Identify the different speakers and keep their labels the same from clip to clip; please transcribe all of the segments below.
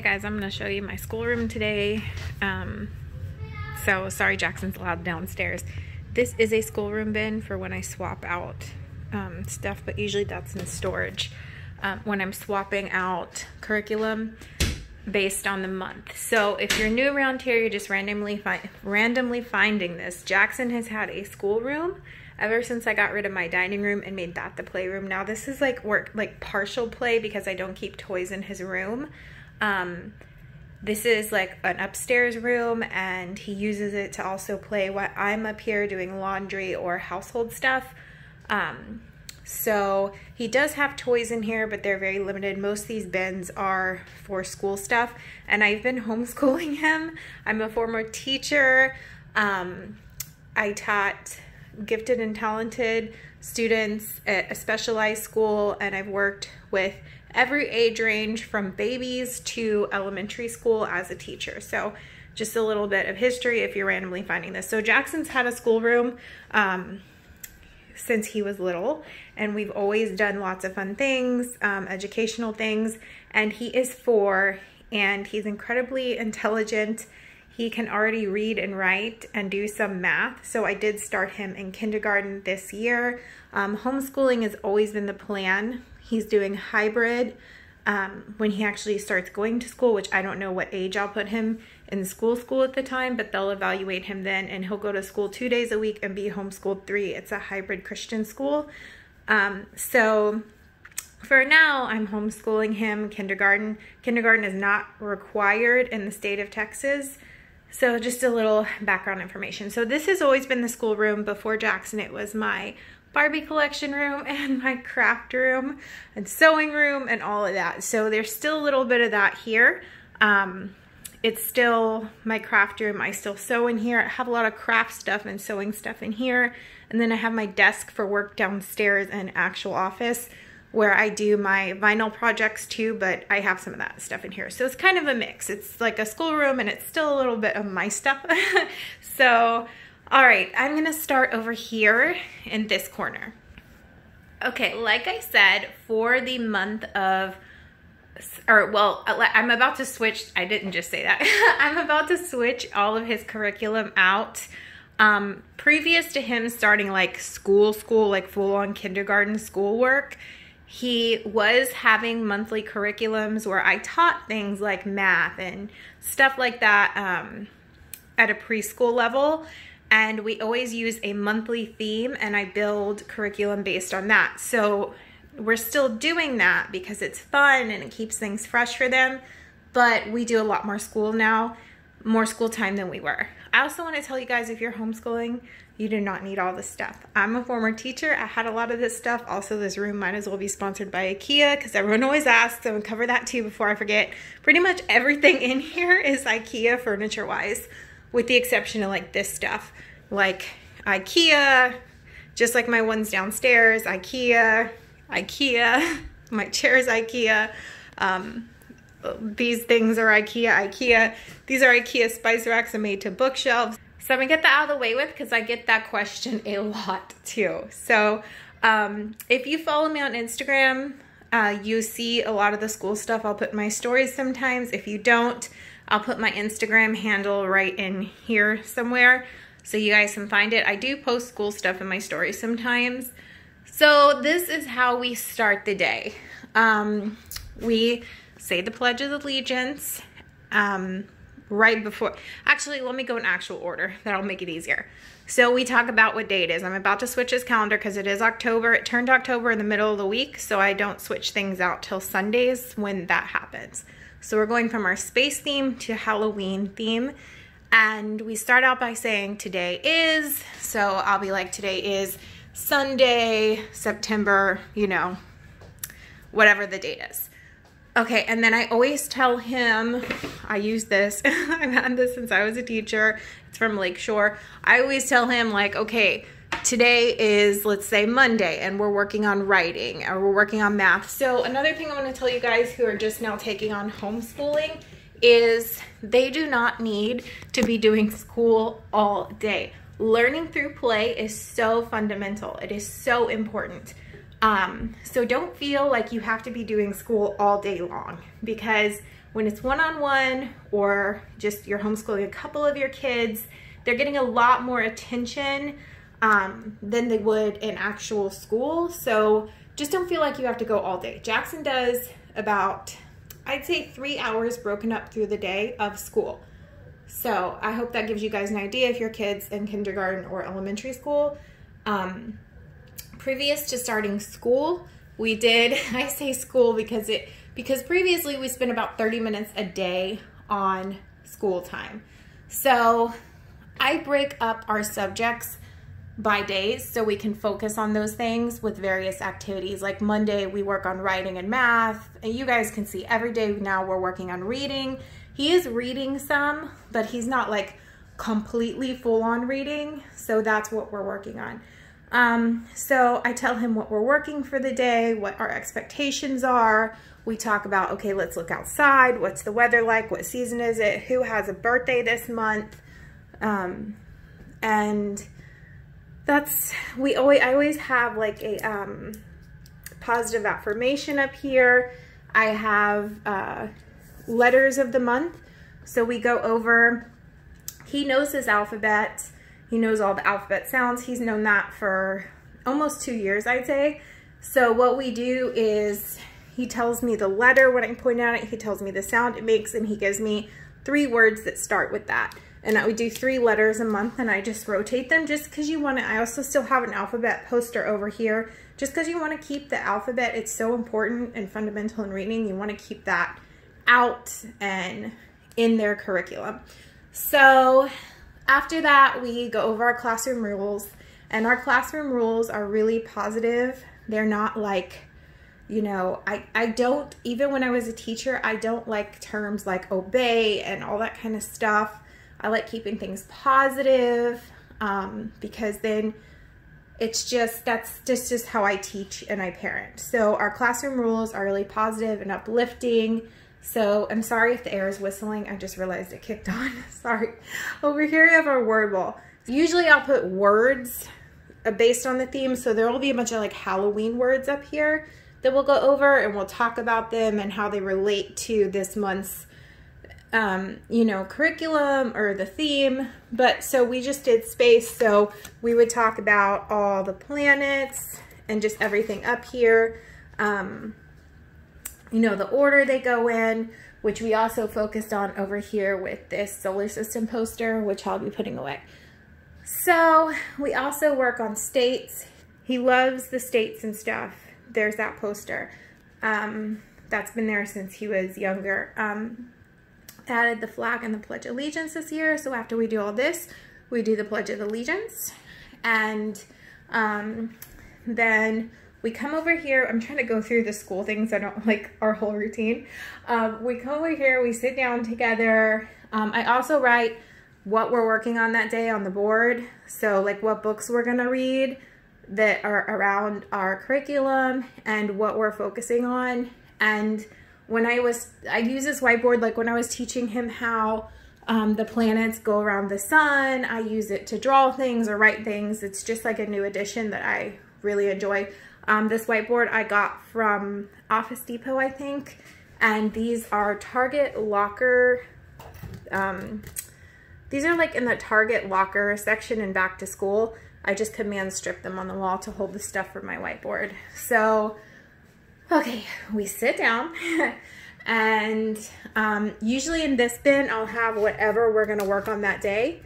Speaker 1: Hey guys, I'm going to show you my schoolroom today. So sorry Jackson's loud downstairs. This is a schoolroom bin for when I swap out stuff, but usually that's in storage when I'm swapping out curriculum based on the month. So if you're new around here, you're just randomly finding this. Jackson has had a schoolroom ever since I got rid of my dining room and made that the playroom. Now this is like partial play because I don't keep toys in his room. This is like an upstairs room and he uses it to also play while I'm up here doing laundry or household stuff. So he does have toys in here, but they're very limited. Most of these bins are for school stuff, and I've been homeschooling him. I'm a former teacher. I taught gifted and talented students at a specialized school, and I've worked with every age range from babies to elementary school as a teacher. So just a little bit of history if you're randomly finding this. So Jackson's had a schoolroom since he was little, and we've always done lots of fun things, educational things, and he is 4 and he's incredibly intelligent. He can already read and write and do some math. So I did start him in kindergarten this year. Homeschooling has always been the plan. He's doing hybrid when he actually starts going to school, which I don't know what age I'll put him in school at the time, but they'll evaluate him then, and he'll go to school 2 days a week and be homeschooled 3. It's a hybrid Christian school. So for now, I'm homeschooling him kindergarten. Kindergarten is not required in the state of Texas. So just a little background information. So this has always been the schoolroom. Before Jackson, it was my Barbie collection room and my craft room and sewing room and all of that. So there's still a little bit of that here. It's still my craft room. I still sew in here. I have a lot of craft stuff and sewing stuff in here. And then I have my desk for work downstairs and actual office where I do my vinyl projects too, but I have some of that stuff in here. So it's kind of a mix. It's like a schoolroom and it's still a little bit of my stuff. So, all right, I'm gonna start over here in this corner. Okay, like I said, for the month of, I'm about to switch, I didn't just say that. I'm about to switch all of his curriculum out. Previous to him starting like school, like full-on kindergarten schoolwork, he was having monthly curriculums where I taught things like math and stuff like that at a preschool level. And we always use a monthly theme, and I build curriculum based on that. So we're still doing that because it's fun and it keeps things fresh for them. But we do a lot more school now, more school time than we were. I also want to tell you guys, if you're homeschooling, you do not need all this stuff. I'm a former teacher. I had a lot of this stuff. Also, this room might as well be sponsored by IKEA because everyone always asks. I'm going to cover that too before I forget. Pretty much everything in here is IKEA furniture-wise, with the exception of like this stuff. Like IKEA, just like my ones downstairs, IKEA, my chair's IKEA. These things are IKEA. These are IKEA spice racks and made to bookshelves. So I'm gonna get that out of the way with because I get that question a lot too. So if you follow me on Instagram, you see a lot of the school stuff. I'll put in my stories sometimes. If you don't, I'll put my Instagram handle right in here somewhere so you guys can find it. I do post school stuff in my stories sometimes. So this is how we start the day. We say the Pledge of Allegiance right before. Actually, let me go in actual order. That'll make it easier. So we talk about what day it is. I'm about to switch his calendar because it is October. It turned October in the middle of the week, so I don't switch things out till Sundays when that happens. So we're going from our space theme to Halloween theme. And we start out by saying today is. So I'll be like, today is Sunday, September, you know, whatever the date is. Okay, and then I always tell him, I use this, I've had this since I was a teacher, it's from Lakeshore. I always tell him like, okay, today is, let's say Monday, and we're working on writing, or we're working on math. So another thing I want to tell you guys who are just now taking on homeschooling is they do not need to be doing school all day. Learning through play is so fundamental. It is so important. So don't feel like you have to be doing school all day long, because when it's one-on-one or just you're homeschooling a couple of your kids, they're getting a lot more attention than they would in actual school. So just don't feel like you have to go all day. Jackson does about, I'd say 3 hours broken up through the day of school. So I hope that gives you guys an idea if your kid's in kindergarten or elementary school. Previous to starting school, we did, I say school because previously we spent about 30 minutes a day on school time. So I break up our subjects by days so we can focus on those things with various activities. Like Monday, we work on writing and math. And you guys can see every day now we're working on reading. He is reading some, but he's not like completely full on reading. So that's what we're working on. So I tell him what we're working for the day, what our expectations are. We talk about, okay, let's look outside. What's the weather like? What season is it? Who has a birthday this month? And that's, I always have like a, positive affirmation up here. I have, letters of the month. So we go over, he knows his alphabet. He knows all the alphabet sounds. He's known that for almost 2 years, I'd say. So what we do is he tells me the letter when I point at it. He tells me the sound it makes, and he gives me 3 words that start with that. And I would do 3 letters a month, and I just rotate them just because you want to. I also still have an alphabet poster over here just because you want to keep the alphabet. It's so important and fundamental in reading. You want to keep that out and in their curriculum. So after that, we go over our classroom rules, and our classroom rules are really positive. They're not like, you know, I don't, even when I was a teacher, I don't like terms like obey and all that kind of stuff. I like keeping things positive because then it's just, that's just how I teach and I parent. So our classroom rules are really positive and uplifting. So I'm sorry if the air is whistling. I just realized it kicked on. Sorry. Over here we have our word wall. Usually I'll put words based on the theme. So there will be a bunch of like Halloween words up here that we'll go over, and we'll talk about them and how they relate to this month's, you know, curriculum or the theme. But so we just did space. So we would talk about all the planets and just everything up here. You know, the order they go in, which we also focused on over here with this solar system poster, which I'll be putting away. So we also work on states. He loves the states and stuff. There's that poster. That's been there since he was younger. Added the flag and the Pledge of Allegiance this year. So after we do all this, we do the Pledge of Allegiance. And then we come over here. I'm trying to go through the school things. I don't like our whole routine. We come over here, we sit down together. I also write what we're working on that day on the board. So like what books we're gonna read that are around our curriculum and what we're focusing on. And when I use this whiteboard, like when I was teaching him how the planets go around the sun, I use it to draw things or write things. It's just like a new addition that I really enjoy. This whiteboard I got from Office Depot, I think, and these are Target locker, these are like in the Target locker section in back to school. I just command strip them on the wall to hold the stuff for my whiteboard. So, okay, we sit down and usually in this bin, I'll have whatever we're gonna work on that day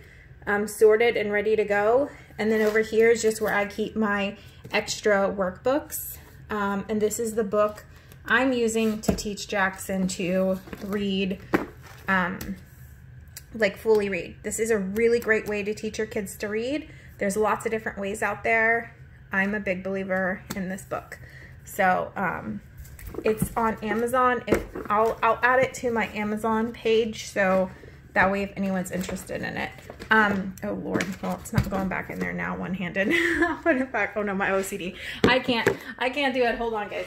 Speaker 1: sorted and ready to go. And then over here is just where I keep my extra workbooks. And this is the book I'm using to teach Jackson to read, like fully read. This is a really great way to teach your kids to read. There's lots of different ways out there. I'm a big believer in this book. So it's on Amazon. I'll add it to my Amazon page, so that way if anyone's interested in it. Oh Lord, well, it's not going back in there now one-handed. I'll put it back. Oh no, my OCD. I can't do it. Hold on, guys.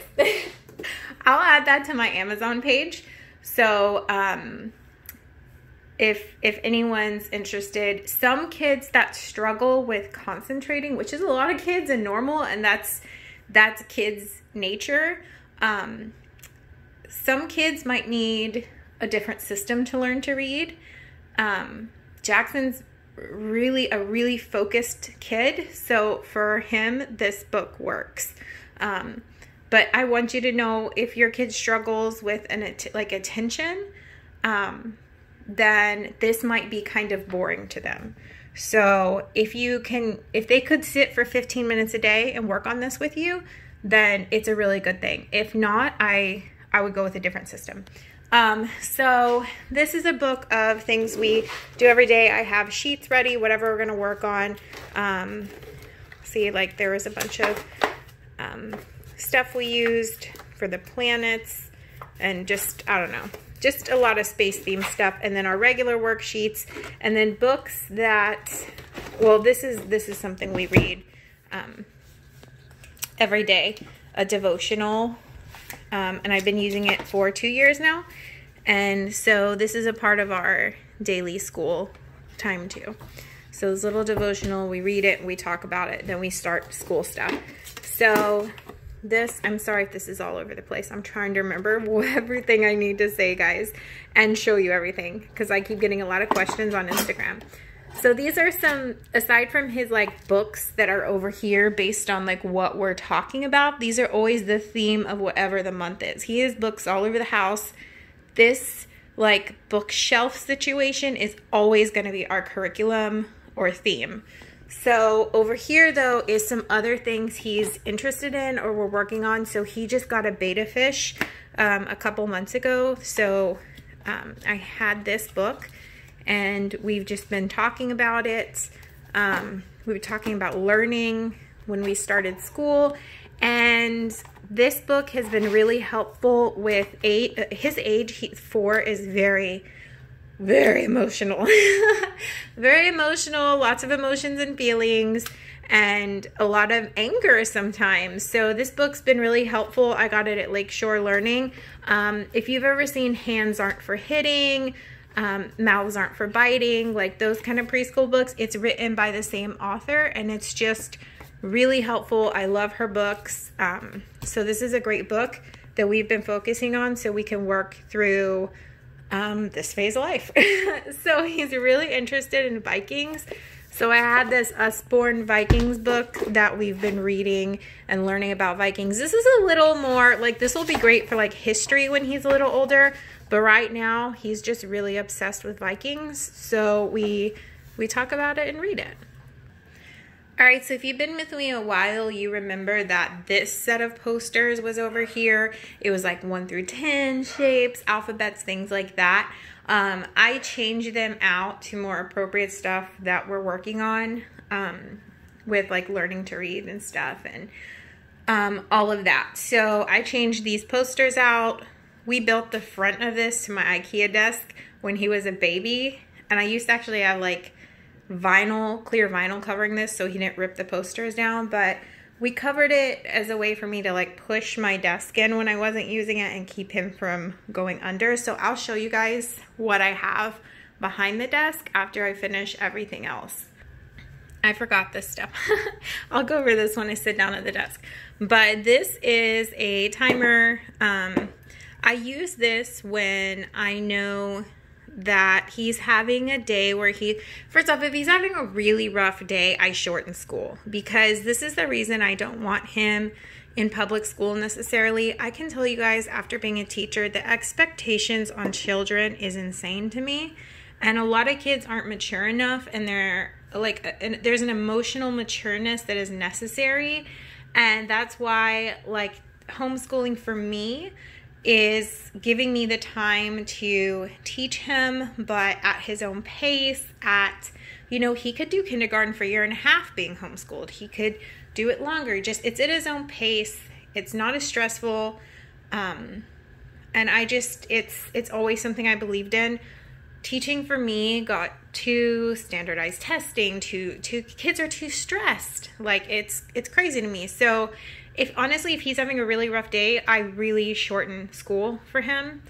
Speaker 1: I'll add that to my Amazon page. So if anyone's interested, some kids that struggle with concentrating, which is a lot of kids and normal, and that's that's kids' nature. Some kids might need a different system to learn to read. Jackson's really a really focused kid, so for him this book works. But I want you to know, if your kid struggles with attention, then this might be kind of boring to them. So if they could sit for 15 minutes a day and work on this with you, then it's a really good thing. If not, I would go with a different system. So this is a book of things we do every day. I have sheets ready, whatever we're going to work on. See, like there was a bunch of stuff we used for the planets, and just, I don't know, just a lot of space theme stuff. And then our regular worksheets, and then books that, well, this is something we read every day, a devotional. And I've been using it for 2 years now. And so this is a part of our daily school time too. So this little devotional, we read it, we talk about it, then we start school stuff. So this, I'm sorry if this is all over the place. I'm trying to remember everything I need to say, guys, and show you everything, because I keep getting a lot of questions on Instagram. So these are some, aside from his like books that are over here based on like what we're talking about, these are always the theme of whatever the month is. He has books all over the house. This like bookshelf situation is always going to be our curriculum or theme. So over here though is some other things he's interested in or we're working on. So he just got a beta fish a couple months ago. So I had this book, and we've just been talking about it. We were talking about learning when we started school, and this book has been really helpful with his age. He's 4, is very, very emotional. Very emotional, lots of emotions and feelings, and a lot of anger sometimes. So this book's been really helpful. I got it at Lakeshore Learning. If you've ever seen Hands Aren't for Hitting, Mouths Aren't for Biting, like those kind of preschool books, it's written by the same author, and it's just really helpful. I love her books. So this is a great book that we've been focusing on so we can work through this phase of life. So he's really interested in Vikings. So I had this Usborne Vikings book that we've been reading and learning about Vikings. This is a little more, like, this will be great for like history when he's a little older, but right now he's just really obsessed with Vikings. So we talk about it and read it. All right, so if you've been with me a while, you remember that this set of posters was over here. It was like 1 through 10 shapes, alphabets, things like that. I changed them out to more appropriate stuff that we're working on with like learning to read and stuff and all of that. So I changed these posters out. We built the front of this to my IKEA desk when he was a baby. And I used to actually have like vinyl, clear vinyl covering this so he didn't rip the posters down, but we covered it as a way for me to like push my desk in when I wasn't using it and keep him from going under. So I'll show you guys what I have behind the desk after I finish everything else. I forgot this stuff. I'll go over this when I sit down at the desk. But this is a timer. I use this when I know that he's having a day where first off, if he's having a really rough day, I shorten school, because this is the reason I don't want him in public school necessarily. I can tell you guys, after being a teacher, the expectations on children is insane to me, and a lot of kids aren't mature enough, and there's an emotional matureness that is necessary, and that's why like homeschooling for me is giving me the time to teach him, but at his own pace. He could do kindergarten for 1.5 years being homeschooled. He could do it longer. It's at his own pace. It's not as stressful. And it's always something I believed in. Teaching for me got too standardized testing, kids are too stressed. Like it's crazy to me. So if he's having a really rough day, I really shorten school for him.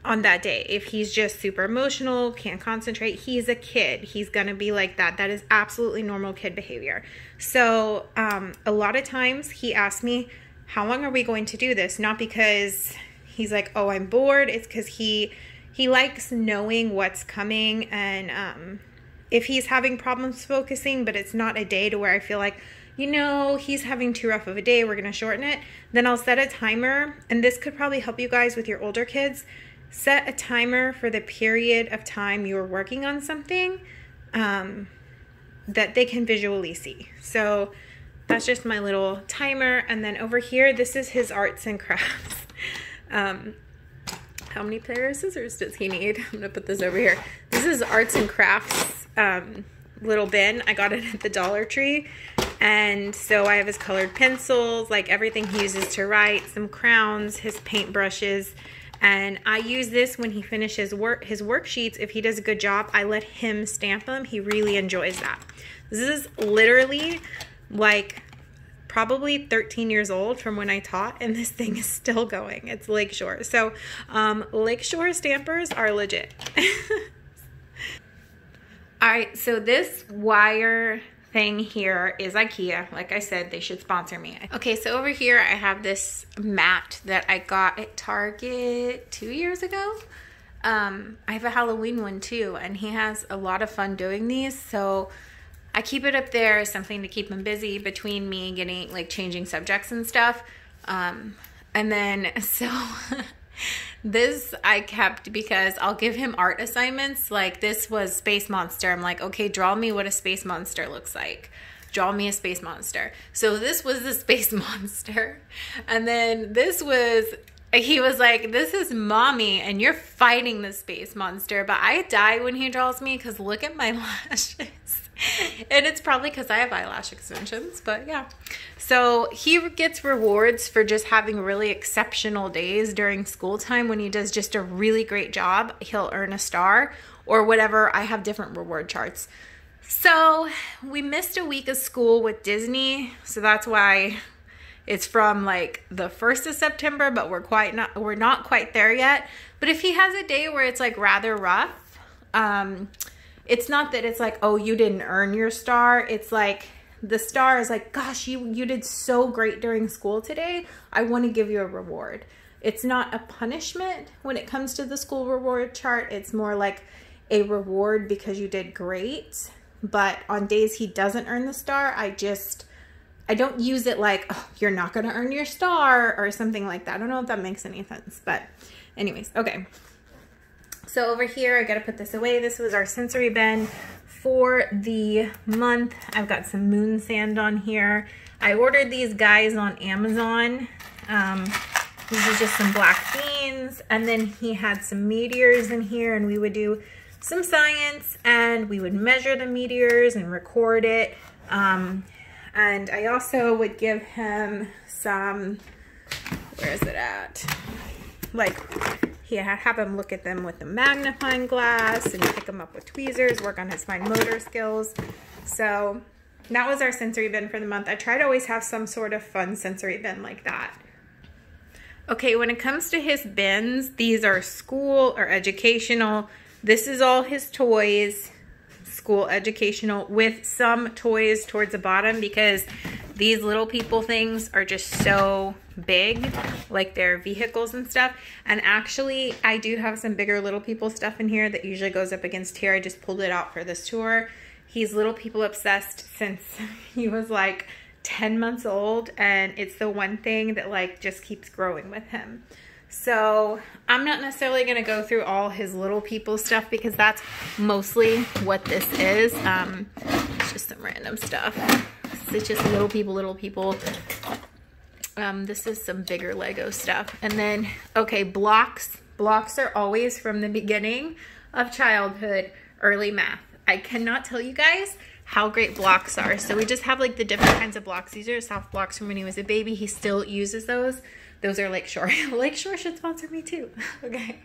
Speaker 1: on that day. If he's just super emotional, can't concentrate, he's a kid. He's gonna be like that. That is absolutely normal kid behavior. So a lot of times he asks me, how long are we going to do this? Not because he's like, oh, I'm bored. It's because he likes knowing what's coming. And if he's having problems focusing, but it's not a day to where I feel like, you know, he's having too rough of a day, we're going to shorten it, then I'll set a timer. And this could probably help you guys with your older kids. Set a timer for the period of time you're working on something that they can visually see. So that's just my little timer. And then over here, this is his arts and crafts. How many pairs of scissors does he need? I'm gonna put this over here. This is arts and crafts little bin. I got it at the Dollar Tree. And so I have his colored pencils, like everything he uses to write, some crowns, his paint brushes. And I use this when he finishes his worksheets. If he does a good job, I let him stamp them. He really enjoys that. This is literally like probably 13 years old from when I taught, and this thing is still going. It's Lakeshore. So Lakeshore stampers are legit. All right, so this wire thing here is IKEA. Like I said, they should sponsor me. Okay, so over here I have this mat that I got at Target 2 years ago. I have a Halloween one too, and he has a lot of fun doing these, so I keep it up there as something to keep him busy between me getting, like, changing subjects and stuff. And then, so this I kept because I'll give him art assignments. Like, this was Space Monster. I'm like, okay, draw me what a space monster looks like. Draw me a space monster. So this was the space monster. And then this was, he was like, this is mommy and you're fighting the space monster. But I die when he draws me because look at my lashes. And it's probably because I have eyelash extensions, but yeah. So he gets rewards for just having really exceptional days during school time. When he does just a really great job, he'll earn a star or whatever. I have different reward charts. So we missed a week of school with Disney, so that's why it's from like the 1st of September, but we're not quite there yet. But if he has a day where it's like rather rough, it's not that it's like, oh, you didn't earn your star. It's like the star is like, gosh, you did so great during school today. I want to give you a reward. It's not a punishment when it comes to the school reward chart. It's more like a reward because you did great. But on days he doesn't earn the star, I don't use it like, oh, you're not going to earn your star or something like that. I don't know if that makes any sense. But anyways, okay. So over here, I got to put this away. This was our sensory bin for the month. I've got some moon sand on here. I ordered these guys on Amazon. These are just some black beans. And then he had some meteors in here, and we would do some science and we would measure the meteors and record it. And I also would give him some, where is it at? Like, have him look at them with the magnifying glass and pick them up with tweezers, work on his fine motor skills. So that was our sensory bin for the month. I try to always have some sort of fun sensory bin like that. Okay, when it comes to his bins, these are school or educational. This is all his toys, school, educational, with some toys towards the bottom because these little people things are just so big, like their vehicles and stuff. And actually, I do have some bigger little people stuff in here that usually goes up against here. I just pulled it out for this tour. He's little people obsessed since he was like 10 months old, and it's the one thing that like just keeps growing with him. So I'm not necessarily going to go through all his little people stuff because that's mostly what this is. It's just some random stuff. It's just little people. This is some bigger Lego stuff. And then, okay, blocks. Blocks are always from the beginning of childhood, early math. I cannot tell you guys how great blocks are. So we just have like the different kinds of blocks. These are soft blocks from when he was a baby. He still uses those. Those are Lakeshore. Lakeshore should sponsor me too. Okay.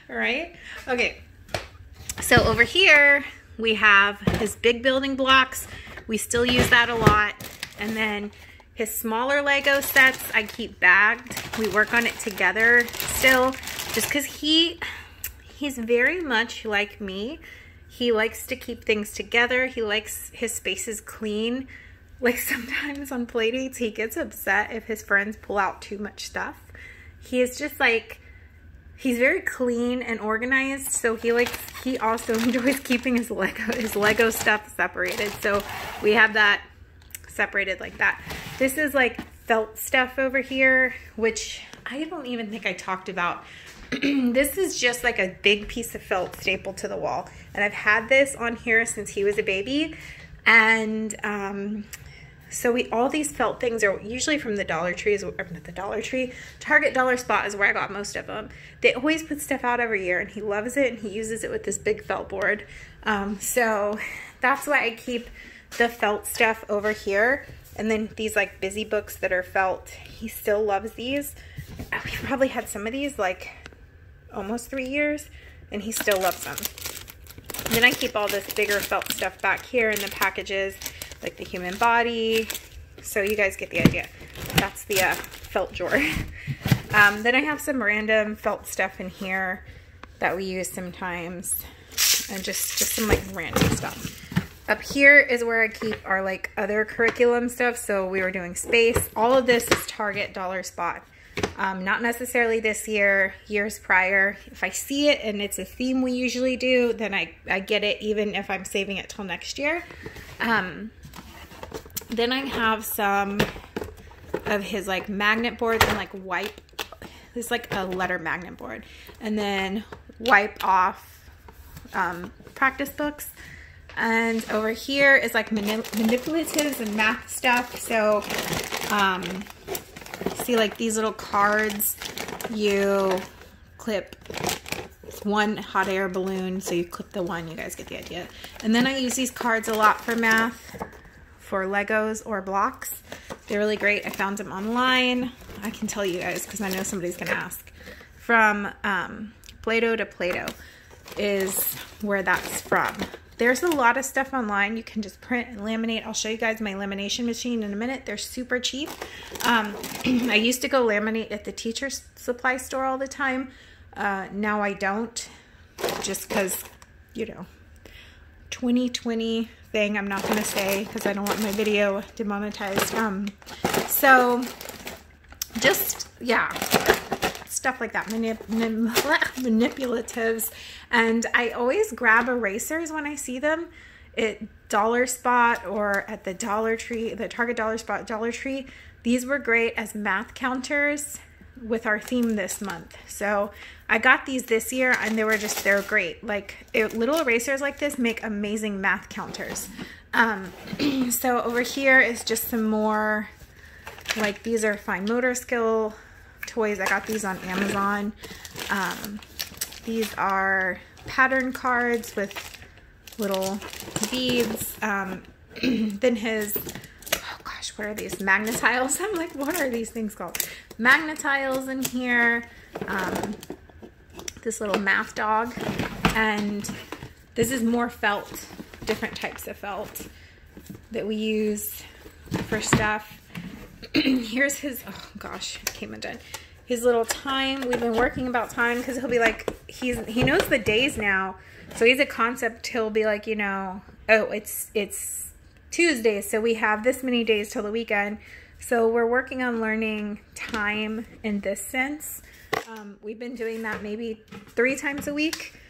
Speaker 1: All right. Okay. So over here, we have his big building blocks. We still use that a lot. And then his smaller Lego sets, I keep bagged. We work on it together still. just because he's very much like me. He likes to keep things together. He likes his spaces clean. Like sometimes on play dates, he gets upset if his friends pull out too much stuff. He is just like, he's very clean and organized. So he also enjoys keeping his Lego stuff separated. So we have that separated like that. This is like felt stuff over here, which I don't even think I talked about. This is just like a big piece of felt stapled to the wall. And I've had this on here since he was a baby. And so all these felt things are usually from the Dollar Tree, not the Dollar Tree, Target Dollar Spot is where I got most of them. They always put stuff out every year, and he loves it, and he uses it with this big felt board. So that's why I keep the felt stuff over here. And then these like busy books that are felt, he still loves these. We've probably had some of these like almost 3 years, and he still loves them. And then I keep all this bigger felt stuff back here in the packages, like the human body. So you guys get the idea. That's the felt drawer. Then I have some random felt stuff in here that we use sometimes, and just some like random stuff. Up here is where I keep our like other curriculum stuff. So we were doing space. All of this is Target Dollar Spot. Not necessarily this year, years prior. If I see it and it's a theme we usually do, then I get it, even if I'm saving it till next year. Then I have some of his like magnet boards and like wipe. This is like a letter magnet board. And then wipe off practice books. And over here is like manipulatives and math stuff. So see like these little cards, you clip one hot air balloon, so you clip the one, you guys get the idea. And then I use these cards a lot for math, for Legos or blocks. They're really great. I found them online. I can tell you guys because I know somebody's gonna ask. From Play-Doh to Play-Doh is where that's from. There's a lot of stuff online. You can just print and laminate. I'll show you guys my lamination machine in a minute. They're super cheap. I used to go laminate at the teacher's supply store all the time. Now I don't, just because, you know, 2020 thing I'm not going to say because I don't want my video demonetized. So just, yeah, stuff like that, manipulatives. And I always grab erasers when I see them at Dollar Spot or at the Dollar Tree, the Target Dollar Spot, Dollar Tree. These were great as math counters with our theme this month. So I got these this year and they're great. Like little erasers like this make amazing math counters. So over here is just some more, like these are fine motor skill toys. I got these on Amazon. These are pattern cards with little beads. Then his, oh gosh, what are these? Magnetiles. I'm like, what are these things called? Magnetiles in here. This little math dog. And this is more felt, different types of felt that we use for stuff. Here's his, oh gosh, I came undone. His little time. We've been working about time because he'll be like, he knows the days now. So he's a concept. He'll be like, you know, oh, it's Tuesday, so we have this many days till the weekend. So we're working on learning time in this sense. We've been doing that maybe 3 times a week.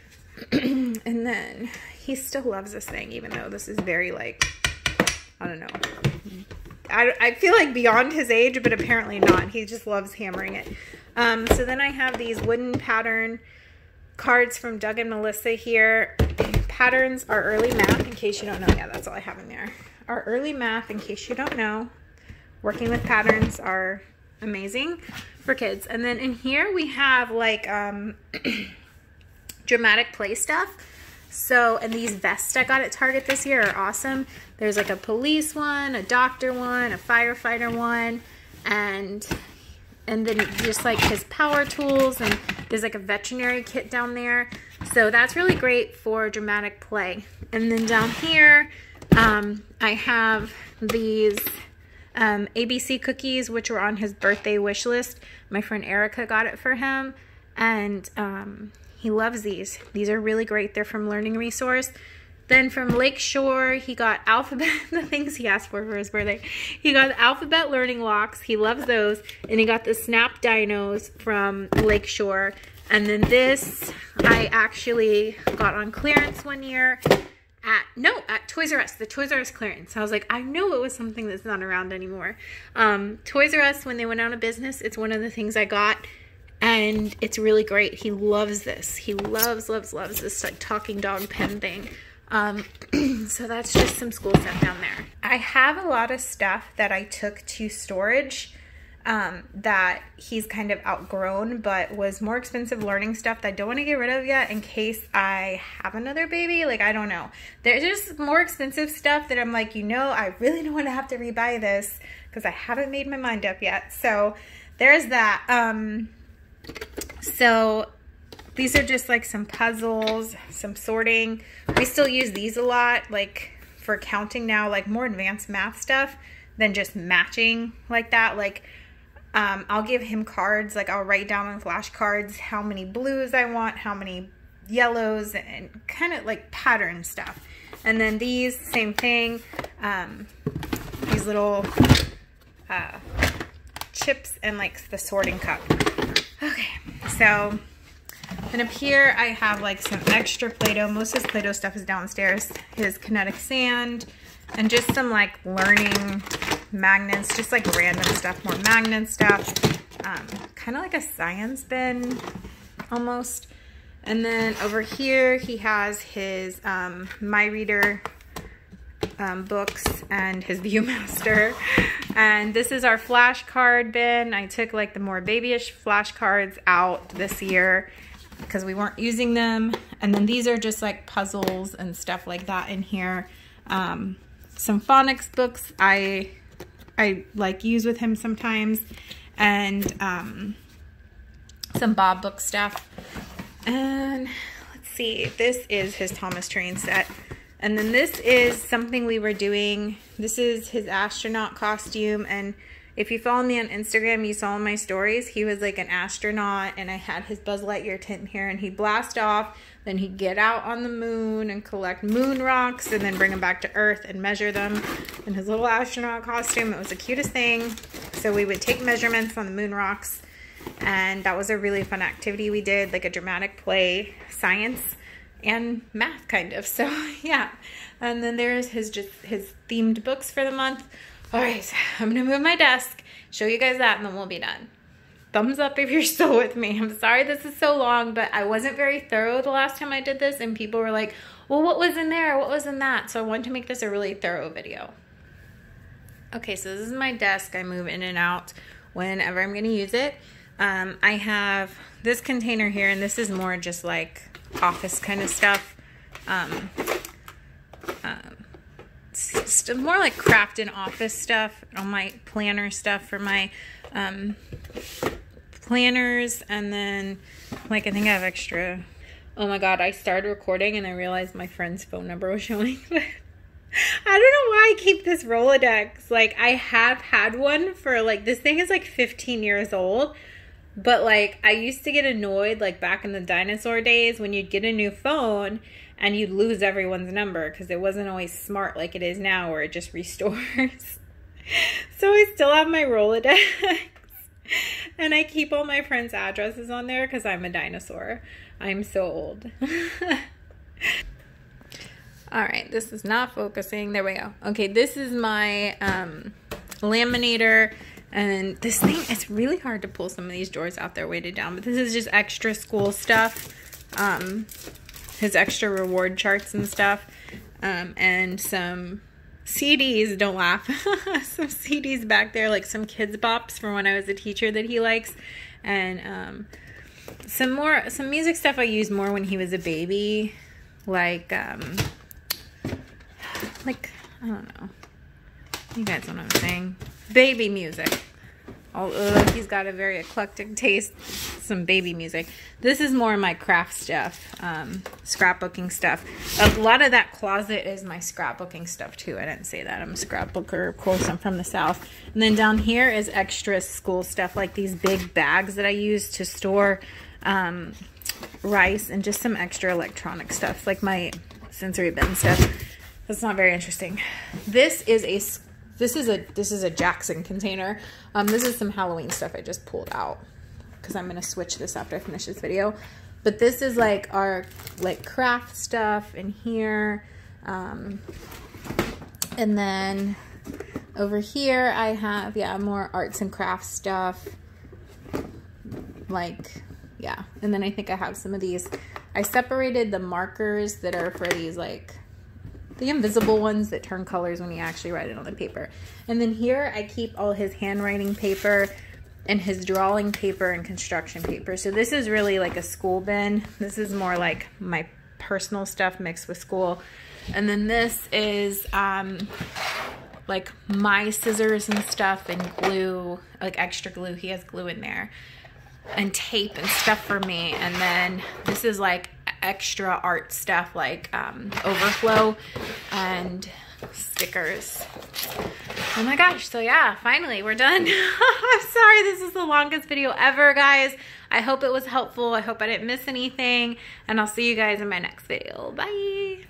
Speaker 1: And then he still loves this thing, even though this is very like, I don't know. I feel like beyond his age, but apparently not. He just loves hammering it. So then I have these wooden pattern cards from Doug and Melissa here. Patterns are early math, in case you don't know. Yeah, that's all I have in there. Our early math, in case you don't know. Working with patterns are amazing for kids. And then in here we have like dramatic play stuff. So, and these vests I got at Target this year are awesome. There's like a police one, a doctor one, a firefighter one, and then just like his power tools, and there's like a veterinary kit down there. So that's really great for dramatic play. And then down here, I have these ABC cookies, which were on his birthday wish list. My friend Erica got it for him. and he loves these. These are really great. They're from Learning Resource. Then from Lakeshore, he got Alphabet, the things he asked for his birthday. He got Alphabet Learning Locks. He loves those. And he got the Snap Dinos from Lakeshore. And then this, I actually got on clearance one year at Toys R Us, the Toys R Us clearance. I was like, I know it was something that's not around anymore. Toys R Us, when they went out of business, it's one of the things I got. And it's really great. He loves this. He loves this like talking dog pen thing. So that's just some school stuff down there. I have a lot of stuff that I took to storage that he's kind of outgrown, but was more expensive learning stuff that I don't want to get rid of yet in case I have another baby. Like, I don't know. There's just more expensive stuff that I'm like, you know, I really don't want to have to rebuy this because I haven't made my mind up yet. So there's that. So these are just like some puzzles, some sorting. We still use these a lot, like for counting now, like more advanced math stuff than just matching like that. Like, I'll give him cards, like I'll write down on flashcards how many blues I want, how many yellows, and kind of like pattern stuff. And then these, same thing, these little chips and like the sorting cup. Okay, so then up here I have like some extra Play-Doh. Most of his Play-Doh stuff is downstairs. His kinetic sand and just some like learning magnets, just like random stuff, more magnet stuff. Kind of like a science bin almost. And then over here he has his My Reader books and his Viewmaster. And this is our flashcard bin. I took like the more babyish flashcards out this year because we weren't using them. And then these are just like puzzles and stuff like that in here. Some phonics books I like use with him sometimes, and some Bob book stuff. And let's see, this is his Thomas Train set. And then this is something we were doing. This is his astronaut costume. And if you follow me on Instagram, you saw in my stories, he was like an astronaut, and I had his Buzz Lightyear tint here, and he'd blast off, then he'd get out on the moon and collect moon rocks and then bring them back to Earth and measure them in his little astronaut costume. It was the cutest thing. So we would take measurements on the moon rocks, and that was a really fun activity we did, like a dramatic play, science and math kind of. So yeah. And then there's his themed books for the month. All right, I'm gonna move my desk, show you guys that, and then we'll be done. Thumbs up if you're still with me. I'm sorry this is so long, but I wasn't very thorough the last time I did this, and people were like, well, what was in there? What was in that? So I wanted to make this a really thorough video. Okay, so this is my desk. I move in and out whenever I'm gonna use it. I have this container here, and this is more just like office kind of stuff. It's more like craft and office stuff, all my planner stuff for my planners. And then like I think I have extra. Oh my god, I started recording and I realized my friend's phone number was showing. I don't know why I keep this Rolodex. Like, I have had one for like, this thing is like 15 years old. But like, I used to get annoyed like back in the dinosaur days when you'd get a new phone and you'd lose everyone's number because it wasn't always smart like it is now where it just restores. So I still have my Rolodex. And I keep all my friends' addresses on there because I'm a dinosaur. I'm so old. All right, this is not focusing. There we go. Okay, this is my Laminator. And this thing, it's really hard to pull some of these drawers out. They're weighted down. But this is just extra school stuff. His extra reward charts and stuff. And some CDs, don't laugh. Some CDs back there, like some Kids Bops from when I was a teacher that he likes. And some music stuff I used more when he was a baby. Like, I don't know. You guys know what I'm saying. Baby music. Although he's got a very eclectic taste. Some baby music. This is more my craft stuff. Scrapbooking stuff. A lot of that closet is my scrapbooking stuff too. I didn't say that. I'm a scrapbooker. Of course, I'm from the South. And then down here is extra school stuff. Like these big bags that I use to store rice, and just some extra electronic stuff, like my sensory bin stuff. That's not very interesting. This is a Jackson container. This is some Halloween stuff I just pulled out because I'm gonna switch this after I finish this video. But this is like our craft stuff in here. And then over here I have, yeah, more arts and crafts stuff. Yeah. And then I think I have some of these. I separated the markers that are for these, like, the invisible ones that turn colors when you actually write it on the paper. And then here I keep all his handwriting paper and his drawing paper and construction paper. So this is really like a school bin. This is more like my personal stuff mixed with school. And then this is like my scissors and stuff and glue, like extra glue. He has glue in there. And tape and stuff for me. And then this is like extra art stuff, like overflow and stickers. Oh my gosh. So yeah, finally we're done. I'm sorry this is the longest video ever, guys. I hope it was helpful. I hope I didn't miss anything, and I'll see you guys in my next video. Bye.